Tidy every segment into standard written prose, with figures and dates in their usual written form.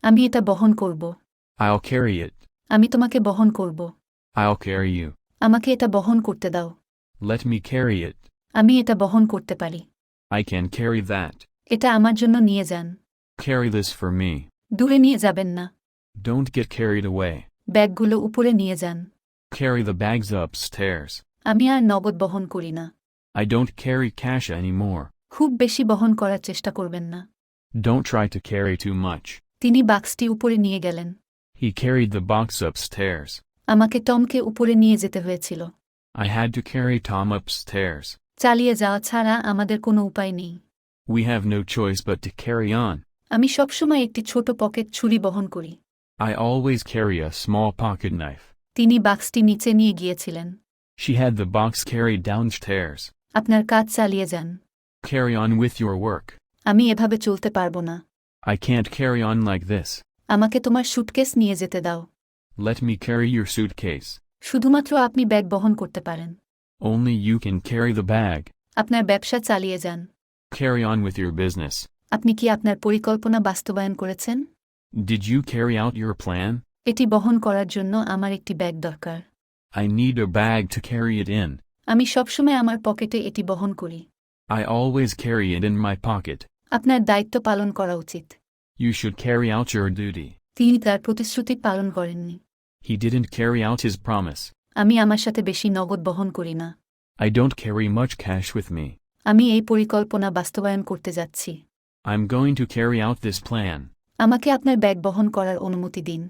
আমি এটা বহন করব। I'll carry it. আমি তোমাকে বহন করব। I'll carry you. আমাকে এটা বহন করতে দাও। Let me carry it. আমি এটা বহন করতে পারি। I can carry that. এটা আমার জন্য নিয়ে যান। Carry this for me. দূরে নিয়ে যাবেন না। Don't get carried away. ব্যাগগুলো উপরে নিয়ে যান। Carry the bags upstairs. আমি আর নগদ বহন করি না। I don't carry cash anymore. খুব বেশি বহন করার চেষ্টা করবেন না। Don't try to carry too much. তিনি বাক্সটি উপরে নিয়ে গেলেন। He carried the box upstairs. আমাকে টমকে উপরে নিয়ে যেতে হয়েছিল। I had to carry Tom upstairs. চালিয়ে যাওয়া ছাড়া আমাদের কোনো উপায় নেই। We have no choice but to carry on. আমি সবসময় একটি ছোট পকেট ছুরি বহন করি। I always carry a small pocket knife. তিনি বাক্সটি নিচে নিয়ে গিয়েছিলেন। She had the box carried downstairs. আপনার কাজ চালিয়ে যান। Carry on with your work. আমি এভাবে চলতে পারব না। I can't carry on like this. আমাকে তোমার সুটকেস নিয়ে যেতে দাও। Let me carry your suitcase. শুধুমাত্র আপনি ব্যাগ বহন করতে পারেন। Only you can carry the bag. আপনার ব্যবসা চালিয়ে যান। Carry on with your business. আপনি কি আপনার পরিকল্পনা বাস্তবায়ন করেছেন? Did you carry out your plan? এটি বহন করার জন্য আমার একটি ব্যাগ দরকার। I need a bag to carry it in. আমি সবসময় আমার পকেটে এটি বহন করি। I always carry it in my pocket. আপনার দায়িত্ব পালন করা উচিত। You should carry out your duty. তিনি তার প্রতিশ্রুতি পালন করেননি। He didn't carry out his promise. আমি আমার সাথে বেশি নগদ বহন করি না। I don't carry much cash with me. আমি এই পরিকল্পনা বাস্তবায়ন করতে যাচ্ছি। I'm going to carry out this plan. আমাকে আপনার ব্যাগ বহন করার অনুমতি দিন।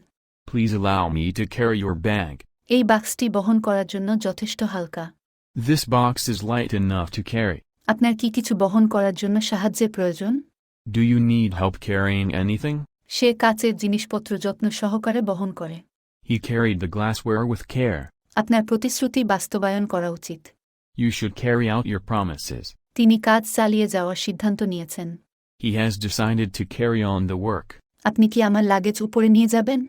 Please allow me to carry your bag. এই বাক্সটি বহন করার জন্য যথেষ্ট হালকা। This box is light enough to carry. আপনার কি কিছু বহন করার জন্য সাহায্যের প্রয়োজন? Do you need help carrying anything? সে কাচের জিনিসপত্র যত্ন সহকারে বহন করে। He carried the glassware with care. আপনার প্রতিশ্রুতি বাস্তবায়ন করা উচিত। You should carry out your promises. তিনি কাজ চালিয়ে যাওয়ার সিদ্ধান্ত নিয়েছেন। He has decided to carry on the work. আপনি কি আমার লাগেজ উপরে নিয়ে যাবেন?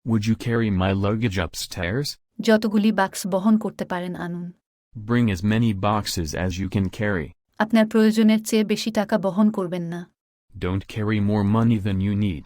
Would you carry my luggage upstairs? যতগুলি বাক্স বহন করতে পারেন আনুন। Bring as many boxes as you can carry. আপনার প্রয়োজনের চেয়ে বেশি টাকা বহন করবেন না। Don't carry more money than you need.